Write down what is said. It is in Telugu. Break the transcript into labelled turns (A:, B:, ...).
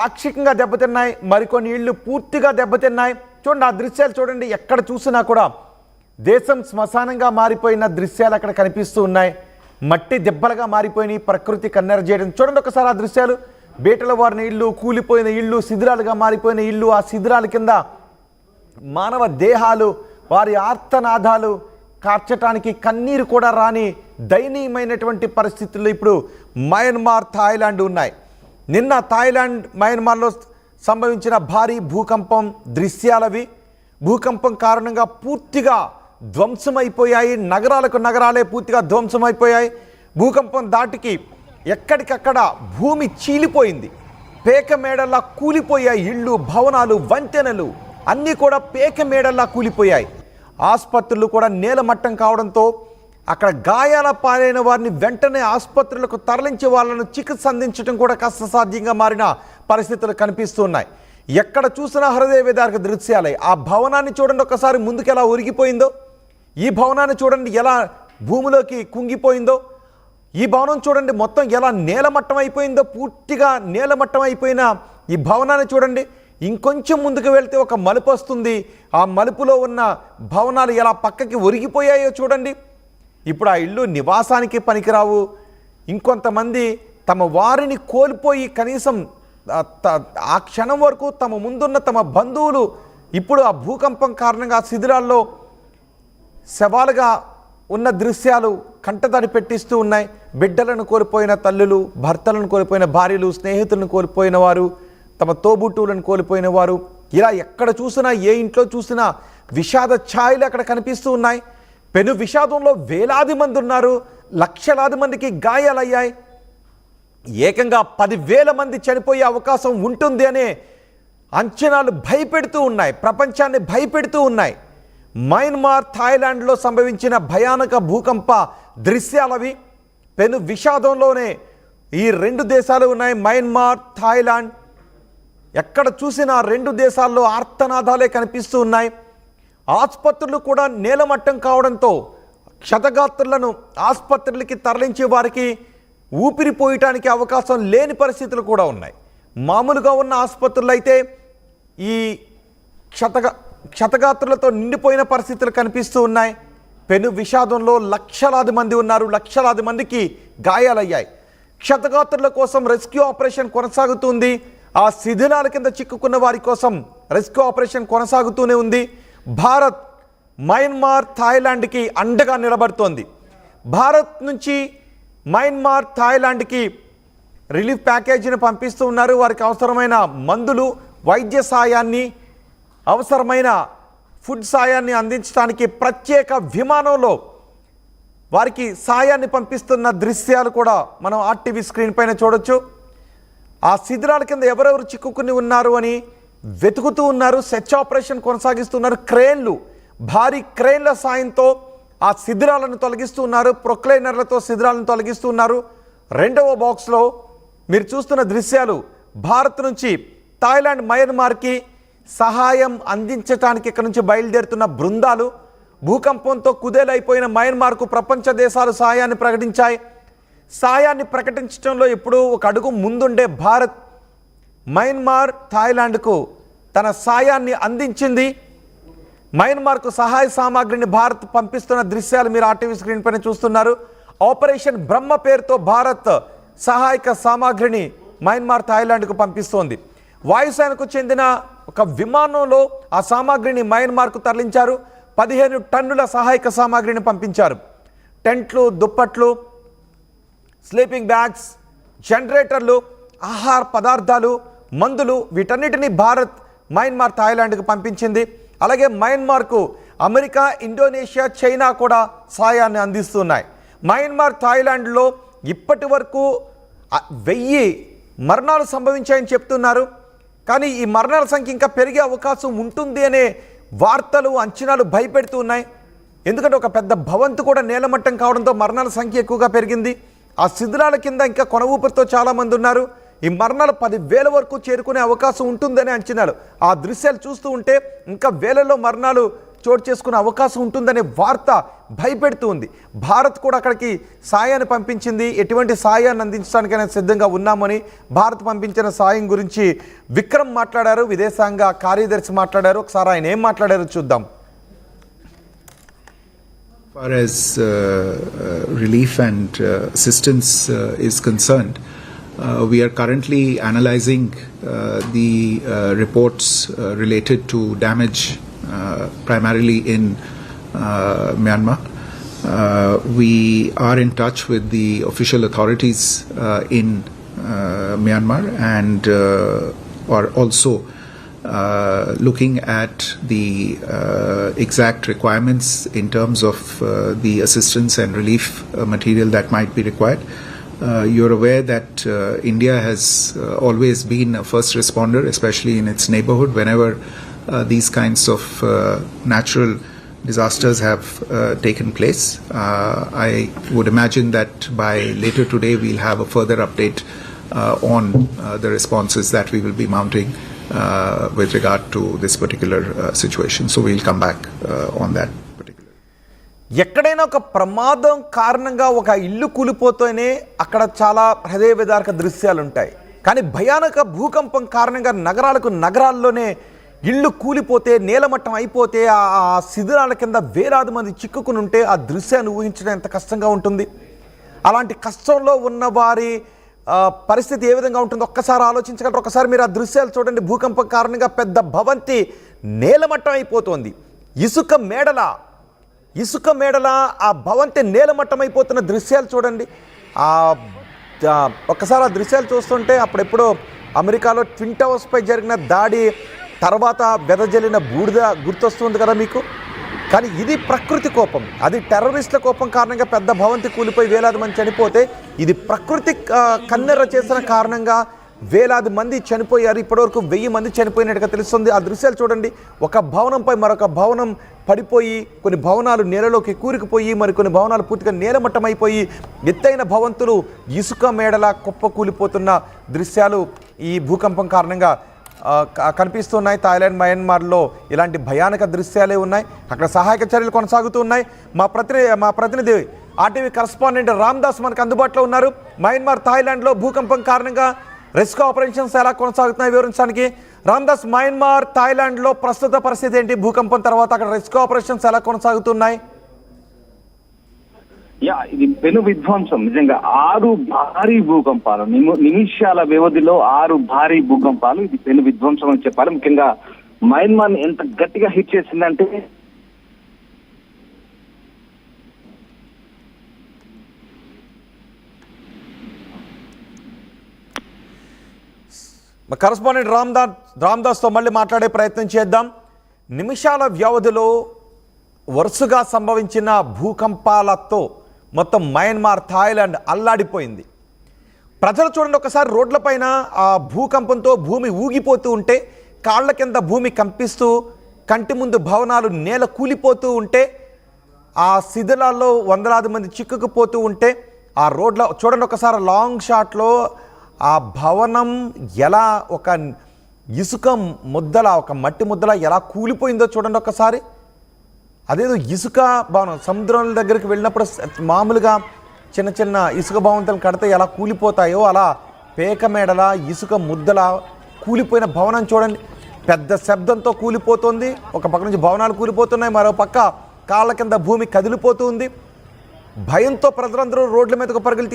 A: పాక్షికంగా దెబ్బతిన్నాయి, మరికొన్ని ఇళ్ళు పూర్తిగా దెబ్బతిన్నాయి. చూడండి, ఆ దృశ్యాలు చూడండి. ఎక్కడ చూసినా కూడా దేశం శ్మశానంగా మారిపోయిన దృశ్యాలు అక్కడ కనిపిస్తూ ఉన్నాయి. మట్టి దెబ్బలుగా మారిపోయినాయి, ప్రకృతి కన్నెర చేయడం. చూడండి ఒకసారి ఆ దృశ్యాలు. బీటల వారిన ఇళ్ళు, కూలిపోయిన ఇళ్ళు, శిథిరాలుగా మారిపోయిన ఇళ్ళు, ఆ శిథిరాల కింద మానవ దేహాలు, వారి ఆర్తనాదాలు కార్చటానికి కన్నీరు కూడా రాని దయనీయమైనటువంటి పరిస్థితుల్లో ఇప్పుడు మయన్మార్, థాయిలాండ్ ఉన్నాయి. నిన్న థాయిలాండ్, మయన్మార్లో సంభవించిన భారీ భూకంపం దృశ్యాలవి. భూకంపం కారణంగా పూర్తిగా ధ్వంసమైపోయాయి. నగరాలకు నగరాలే పూర్తిగా ధ్వంసమైపోయాయి. భూకంపం దాటికి ఎక్కడికక్కడ భూమి చీలిపోయింది. పేక మేడల్లా కూలిపోయాయి. ఇళ్ళు, భవనాలు, వంతెనలు అన్నీ కూడా పేక మేడల్లా కూలిపోయాయి. ఆసుపత్రులు కూడా నేలమట్టం కావడంతో అక్కడ గాయాల పాలైన వారిని వెంటనే ఆసుపత్రులకు తరలించి వాళ్ళను చికిత్స అందించడం కూడా కష్టసాధ్యంగా మారిన పరిస్థితులు కనిపిస్తూ ఉన్నాయి. ఎక్కడ చూసినా హృదయ విదారక దృశ్యాలే. ఆ భవనాన్ని చూడండి ఒకసారి, ముందుకు ఎలా ఒరిగిపోయిందో. ఈ భవనాన్ని చూడండి ఎలా భూమిలోకి కుంగిపోయిందో. ఈ భవనం చూడండి మొత్తం ఎలా నేలమట్టం అయిపోయిందో. పూర్తిగా నేలమట్టం అయిపోయిన ఈ భవనాన్ని చూడండి. ఇంకొంచెం ముందుకు వెళ్తే ఒక మలుపు వస్తుంది. ఆ మలుపులో ఉన్న భవనాలు ఎలా పక్కకి ఒరిగిపోయాయో చూడండి. ఇప్పుడు ఆ ఇల్లు నివాసానికి పనికిరావు. ఇంకొంతమంది తమ వారిని కోల్పోయి కనీసం ఆ క్షణం వరకు తమ ముందున్న తమ బంధువులు ఇప్పుడు ఆ భూకంపం కారణంగా శిథిరాల్లో శవాలుగా ఉన్న దృశ్యాలు కంటతడి పెట్టిస్తూ ఉన్నాయి. బిడ్డలను కోల్పోయిన తల్లులు, భర్తలను కోల్పోయిన భార్యలు, స్నేహితులను కోల్పోయిన వారు, తమ తోబుట్టువులను కోల్పోయిన వారు, ఇలా ఎక్కడ చూసినా, ఏ ఇంట్లో చూసినా విషాద ఛాయలు అక్కడ కనిపిస్తూ ఉన్నాయి. పెను విషాదంలో వేలాది మంది ఉన్నారు. లక్షలాది మందికి గాయాలయ్యాయి. ఏకంగా 10,000 మంది చనిపోయే అవకాశం ఉంటుంది అనే అంచనాలు భయపెడుతూ ఉన్నాయి, ప్రపంచాన్ని భయపెడుతూ ఉన్నాయి. మయన్మార్, థాయిలాండ్లో సంభవించిన భయానక భూకంప దృశ్యాలవి. పెను విషాదంలోనే ఈ రెండు దేశాలు ఉన్నాయి, మయన్మార్, థాయిలాండ్. ఎక్కడ చూసినా రెండు దేశాల్లో ఆర్తనాదాలే కనిపిస్తూ ఉన్నాయి. ఆసుపత్రులు కూడా నేలమట్టం కావడంతో క్షతగాత్రులను ఆసుపత్రులకి తరలించే వారికి ఊపిరిపోయటానికి అవకాశం లేని పరిస్థితులు కూడా ఉన్నాయి. మామూలుగా ఉన్న ఆసుపత్రులు అయితే ఈ క్షతగాత్రులతో నిండిపోయిన పరిస్థితులు కనిపిస్తూ ఉన్నాయి. పెను విషాదంలో లక్షలాది మంది ఉన్నారు. లక్షలాది మందికి గాయాలయ్యాయి. క్షతగాత్రుల కోసం రెస్క్యూ ఆపరేషన్ కొనసాగుతుంది. ఆ శిథిలాల కింద చిక్కుకున్న వారి కోసం రెస్క్యూ ఆపరేషన్ కొనసాగుతూనే ఉంది. భారత్ మయన్మార్, థాయిలాండ్కి అండగా నిలబడుతోంది. భారత్ నుంచి మయన్మార్, థాయిలాండ్కి రిలీఫ్ ప్యాకేజీని పంపిస్తూ ఉన్నారు. వారికి అవసరమైన మందులు, వైద్య సాయాన్ని, అవసరమైన ఫుడ్ సాయాన్ని అందించడానికి ప్రత్యేక విమానంలో వారికి సాయాన్ని పంపిస్తున్న దృశ్యాలు కూడా మనం ఆర్టీవీ స్క్రీన్ పైన చూడొచ్చు. ఆ శిథిరాల కింద ఎవరెవరు చిక్కుకుని ఉన్నారు అని వెతుకుతూ ఉన్నారు. సెర్చ్ ఆపరేషన్ కొనసాగిస్తున్నారు. క్రేన్లు, భారీ క్రేన్ల సాయంతో ఆ శిథిరాలను తొలగిస్తూ ఉన్నారు. ప్రొక్లైనర్లతో శిథిరాలను తొలగిస్తూ ఉన్నారు. రెండవ బాక్స్లో మీరు చూస్తున్న దృశ్యాలు భారత్ నుంచి థాయిలాండ్, మయన్మార్కి సహాయం అందించడానికి ఇక్కడ నుంచి బయలుదేరుతున్న బృందాలు. భూకంపంతో కుదేలైపోయిన మయన్మార్కు ప్రపంచ దేశాలు సహాయాన్ని ప్రకటించాయి. సహాయాన్ని ప్రకటించడంలో ఎప్పుడూ ఒక అడుగు ముందుండే భారత్ మయన్మార్, థాయిలాండ్కు తన సాయాన్ని అందించింది. మయన్మార్కు సహాయ సామాగ్రిని భారత్ పంపిస్తున్న దృశ్యాలు మీరు ఆర్టీవీ స్క్రీన్ పైన చూస్తున్నారు. ఆపరేషన్ బ్రహ్మ పేరుతో భారత్ సహాయక సామాగ్రిని మయన్మార్, థాయిలాండ్కు పంపిస్తోంది. వాయుసేనకు చెందిన ఒక విమానంలో ఆ సామాగ్రిని మయన్మార్కు తరలించారు. 15 టన్నుల సహాయక సామాగ్రిని పంపించారు. టెంట్లు, దుప్పట్లు, స్లీపింగ్ బ్యాగ్స్, జనరేటర్లు, ఆహార పదార్థాలు, మందులు, వీటన్నిటినీ భారత్ మయన్మార్, థాయిలాండ్కు పంపించింది. అలాగే మయన్మార్కు అమెరికా, ఇండోనేషియా, చైనా కూడా సాయాన్ని అందిస్తున్నాయి. మయన్మార్, థాయిలాండ్లో ఇప్పటి వరకు 1000 మరణాలు సంభవించాయని చెప్తున్నారు. కానీ ఈ మరణాల సంఖ్య ఇంకా పెరిగే అవకాశం ఉంటుంది అనే వార్తలు, అంచనాలు భయపెడుతూ ఉన్నాయి. ఎందుకంటే ఒక పెద్ద భవంతు కూడా నేలమట్టం కావడంతో మరణాల సంఖ్య ఎక్కువగా పెరిగింది. ఆ శిథిలాల కింద ఇంకా కొన ఊపిరితో చాలామంది ఉన్నారు. ఈ మరణాలు 10,000 వరకు చేరుకునే అవకాశం ఉంటుందనే అంచనాలు. ఆ దృశ్యాలు చూస్తూ ఉంటే ఇంకా వేలలో మరణాలు చోటు చేసుకునే అవకాశం ఉంటుందనే వార్త భయపెడుతూ ఉంది. భారత్ కూడా అక్కడికి సాయాన్ని పంపించింది. ఎటువంటి సాయాన్ని అందించడానికైనా సిద్ధంగా ఉన్నామని భారత్ పంపించిన సాయం గురించి విక్రమ్ మాట్లాడారు, విదేశాంగ కార్యదర్శి మాట్లాడారు. ఒకసారి ఆయన ఏం మాట్లాడారో చూద్దాం.
B: As far as relief and assistance is concerned, we are currently analyzing the reports related to damage primarily in Myanmar. We are in touch with the official authorities in Myanmar and are also looking at the exact requirements in terms of the assistance and relief material that might be required. You're aware that India has always been a first responder, especially in its neighborhood, whenever these kinds of natural disasters have taken place. I would imagine that by later today we'll have a further update on the responses that we will be mounting with regard to this particular situation. So we'll come back on that particular.
A: ఎక్కడైనా ఒక ప్రమాదం కారణంగా ఒక ఇల్లు కూలిపోతేనే అక్కడ చాలా హృదయ విదారక దృశ్యాలు ఉంటాయి. కానీ భయానక భూకంపం కారణంగా నగరాల్లోనే ఇళ్ళు కూలిపోతే, నేలమట్టం అయిపోతే, ఆ శిథిలాల కింద వేలాది మంది చిక్కుకుని ఉంటే ఆ దృశ్యాన్ని ఊహించడం ఎంత కష్టంగా ఉంటుంది. అలాంటి కష్టంలో ఉన్న వారి పరిస్థితి ఏ విధంగా ఉంటుందో ఒక్కసారి ఆలోచించగలరు. ఒకసారి మీరు ఆ దృశ్యాలు చూడండి. భూకంపం కారణంగా పెద్ద భవంతి నేలమట్టం అయిపోతుంది. ఇసుక మేడల ఆ భవంతి నేలమట్టం అయిపోతున్న దృశ్యాలు చూడండి. ఒక్కసారి ఆ దృశ్యాలు చూస్తుంటే అప్పుడెప్పుడో అమెరికాలో ట్విన్ టవర్స్పై జరిగిన దాడి తర్వాత వెదజల్లిన బూడిద గుర్తొస్తుంది కదా మీకు. కానీ ఇది ప్రకృతి కోపం, అది టెర్రరిస్టుల కోపం కారణంగా పెద్ద భవంతి కూలిపోయి వేలాది మంది చనిపోతే, ఇది ప్రకృతి కన్నెర్ర చేసిన కారణంగా వేలాది మంది చనిపోయారు. ఇప్పటివరకు 1000 మంది చనిపోయినట్టుగా తెలుస్తుంది. ఆ దృశ్యాలు చూడండి. ఒక భవనంపై మరొక భవనం పడిపోయి, కొన్ని భవనాలు నేలలోకి కూరుకుపోయి, మరికొన్ని భవనాలు పూర్తిగా నేలమట్టమైపోయి, ఎత్తైన భవంతులు ఇసుక మేడల కుప్ప కూలిపోతున్న దృశ్యాలు ఈ భూకంపం కారణంగా కనిపిస్తున్నాయి. థాయిలాండ్, మయన్మార్లో ఇలాంటి భయానక దృశ్యాలే ఉన్నాయి. అక్కడ సహాయక చర్యలు కొనసాగుతూ ఉన్నాయి. మా ప్రతినిధి ఆర్టీవీ కరస్పాండెంట్ రామ్దాస్ మనకు అందుబాటులో ఉన్నారు. మయన్మార్, థాయిలాండ్లో భూకంపం కారణంగా రెస్క్యూ ఆపరేషన్స్ ఎలా కొనసాగుతున్నాయి వివరించడానికి. రామ్దాస్, మయన్మార్, థాయిలాండ్లో ప్రస్తుత పరిస్థితి ఏంటి? భూకంపం తర్వాత అక్కడ రెస్క్యూ ఆపరేషన్స్ ఎలా కొనసాగుతున్నాయి?
C: ఇది పెను విధ్వంసం. నిజంగా 6 భారీ భూకంపాలు, నిమిషాల వ్యవధిలో 6 భారీ భూకంపాలు. ఇది పెను విధ్వంసం అని చెప్పాలి. ముఖ్యంగా మయన్మార్ ఎంత గట్టిగా హిట్ చేసిందంటే
A: కరస్పాండెంట్ రామ్దాస్తో మళ్ళీ మాట్లాడే ప్రయత్నం చేద్దాం. నిమిషాల వ్యవధిలో వరుసగా సంభవించిన భూకంపాలతో మొత్తం మయన్మార్, థాయిలాండ్ అల్లాడిపోయింది. ప్రజలు చూడండి ఒకసారి, రోడ్లపైన ఆ భూకంపంతో భూమి ఊగిపోతూ ఉంటే, కాళ్ల కింద భూమి కంపిస్తూ, కంటి ముందు భవనాలు నేల కూలిపోతూ ఉంటే, ఆ శిథిలాల్లో వందలాది మంది చిక్కుకుపోతూ ఉంటే, ఆ రోడ్ల చూడండి ఒకసారి లాంగ్ షాట్లో ఆ భవనం ఎలా ఒక ఇసుక ముద్దల, ఒక మట్టి ముద్దల ఎలా కూలిపోయిందో చూడండి ఒకసారి. అదేదో ఇసుక భవనం, సముద్రం దగ్గరికి వెళ్ళినప్పుడు మామూలుగా చిన్న చిన్న ఇసుక భవంతులు కడితే ఎలా కూలిపోతాయో అలా పేక మేడల, ఇసుక ముద్దల కూలిపోయిన భవనం చూడండి. పెద్ద శబ్దంతో కూలిపోతుంది. ఒక పక్క నుంచి భవనాలు కూలిపోతున్నాయి, మరో పక్క కాళ్ళ కింద భూమి కదిలిపోతుంది. భయంతో ప్రజలందరూ రోడ్ల మీదకు పరుగులు